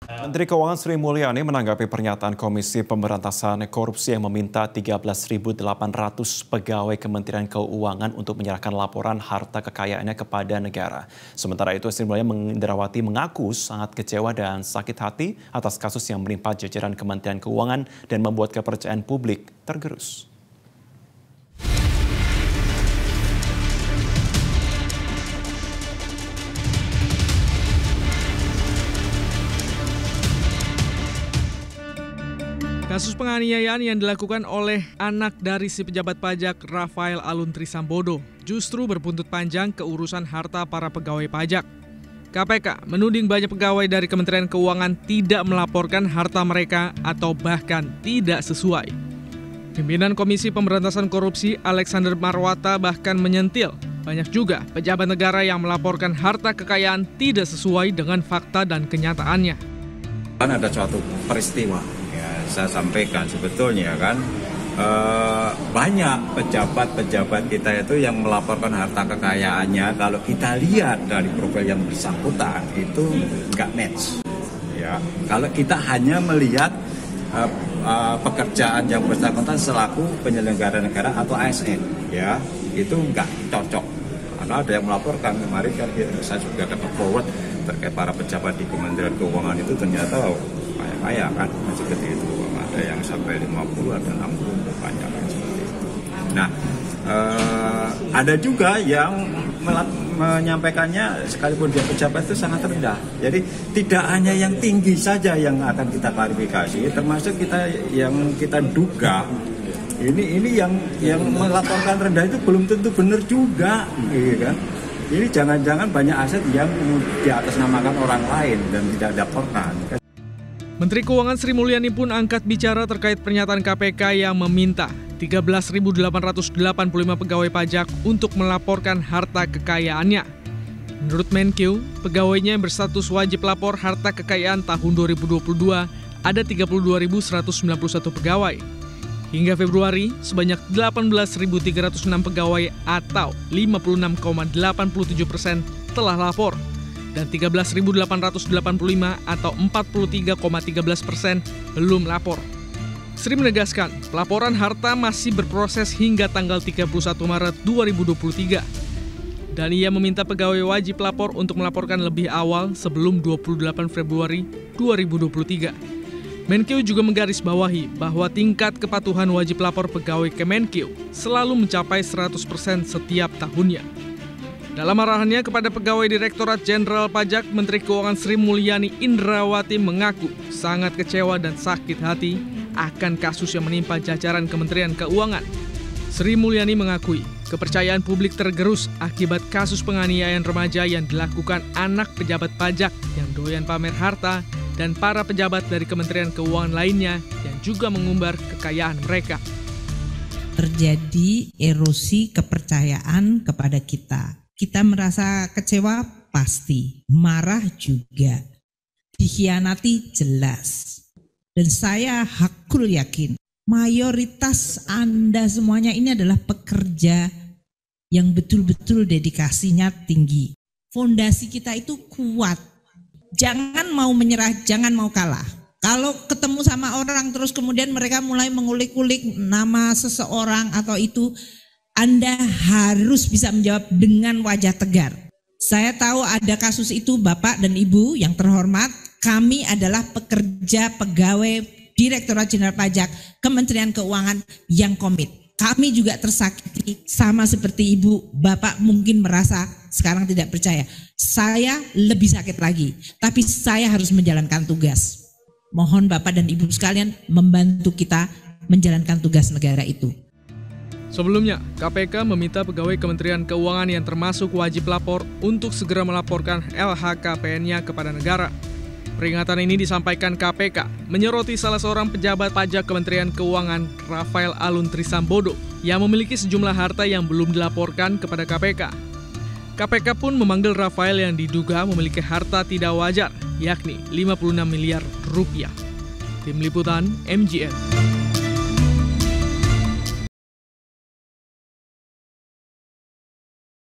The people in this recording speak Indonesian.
Menteri Keuangan Sri Mulyani menanggapi pernyataan Komisi Pemberantasan Korupsi yang meminta 13.800 pegawai Kementerian Keuangan untuk menyerahkan laporan harta kekayaannya kepada negara. Sementara itu, Sri Mulyani Indrawati mengaku sangat kecewa dan sakit hati atas kasus yang menimpa jajaran Kementerian Keuangan dan membuat kepercayaan publik tergerus. Kasus penganiayaan yang dilakukan oleh anak dari si pejabat pajak Rafael Alun Trisambodo justru berbuntut panjang ke urusan harta para pegawai pajak. KPK menuding banyak pegawai dari Kementerian Keuangan tidak melaporkan harta mereka atau bahkan tidak sesuai. Pimpinan Komisi Pemberantasan Korupsi Alexander Marwata bahkan menyentil banyak juga pejabat negara yang melaporkan harta kekayaan tidak sesuai dengan fakta dan kenyataannya. Kan ada suatu peristiwa, ya saya sampaikan sebetulnya kan banyak pejabat-pejabat kita itu yang melaporkan harta kekayaannya, kalau kita lihat dari profil yang bersangkutan itu nggak match. Ya, kalau kita hanya melihat pekerjaan yang bersangkutan selaku penyelenggara negara atau ASN, ya itu nggak cocok. Karena ada yang melaporkan kemarin kan saya juga dapat forward terkait para pejabat di Kementerian Keuangan itu ternyata kaya kan, seperti itu. Ada yang sampai 50 atau 60 banyak yang seperti itu. Nah, ada juga yang menyampaikannya sekalipun dia pejabat itu sangat rendah. Jadi tidak hanya yang tinggi saja yang akan kita klarifikasi, termasuk kita yang kita duga ini yang melaporkan rendah itu belum tentu benar juga, gitu kan? Ini jangan-jangan banyak aset yang diatasnamakan orang lain dan tidak dilaporkan. Menteri Keuangan Sri Mulyani pun angkat bicara terkait pernyataan KPK yang meminta 13.885 pegawai pajak untuk melaporkan harta kekayaannya. Menurut Menkeu, pegawainya yang berstatus wajib lapor harta kekayaan tahun 2022 ada 32.191 pegawai. Hingga Februari, sebanyak 18.306 pegawai atau 56,87% telah lapor, dan 13.885 atau 43,13% belum lapor. Sri menegaskan, pelaporan harta masih berproses hingga tanggal 31 Maret 2023. Dan ia meminta pegawai wajib lapor untuk melaporkan lebih awal sebelum 28 Februari 2023. Menkeu juga menggarisbawahi bahwa tingkat kepatuhan wajib lapor pegawai Kemenkeu selalu mencapai 100% setiap tahunnya. Dalam arahannya kepada pegawai Direktorat Jenderal Pajak, Menteri Keuangan Sri Mulyani Indrawati mengaku sangat kecewa dan sakit hati akan kasus yang menimpa jajaran Kementerian Keuangan. Sri Mulyani mengakui kepercayaan publik tergerus akibat kasus penganiayaan remaja yang dilakukan anak pejabat pajak yang doyan pamer harta dan para pejabat dari Kementerian Keuangan lainnya yang juga mengumbar kekayaan mereka. Terjadi erosi kepercayaan kepada kita. Kita merasa kecewa pasti, marah juga, dikhianati jelas. Dan saya hakul yakin, mayoritas Anda semuanya ini adalah pekerja yang betul-betul dedikasinya tinggi. Fondasi kita itu kuat. Jangan mau menyerah, jangan mau kalah. Kalau ketemu sama orang terus kemudian mereka mulai mengulik-ulik nama seseorang atau itu, Anda harus bisa menjawab dengan wajah tegar. Saya tahu ada kasus itu Bapak dan Ibu yang terhormat, kami adalah pekerja pegawai Direktorat Jenderal Pajak Kementerian Keuangan yang komit. Kami juga tersakiti sama seperti Ibu, Bapak mungkin merasa sekarang tidak percaya. Saya lebih sakit lagi, tapi saya harus menjalankan tugas. Mohon Bapak dan Ibu sekalian membantu kita menjalankan tugas negara itu. Sebelumnya, KPK meminta pegawai Kementerian Keuangan yang termasuk wajib lapor untuk segera melaporkan LHKPN-nya kepada negara. Peringatan ini disampaikan KPK menyoroti salah seorang pejabat pajak Kementerian Keuangan, Rafael Alun Trisambodo, yang memiliki sejumlah harta yang belum dilaporkan kepada KPK. KPK pun memanggil Rafael yang diduga memiliki harta tidak wajar, yakni 56 miliar rupiah. Tim Liputan MGN.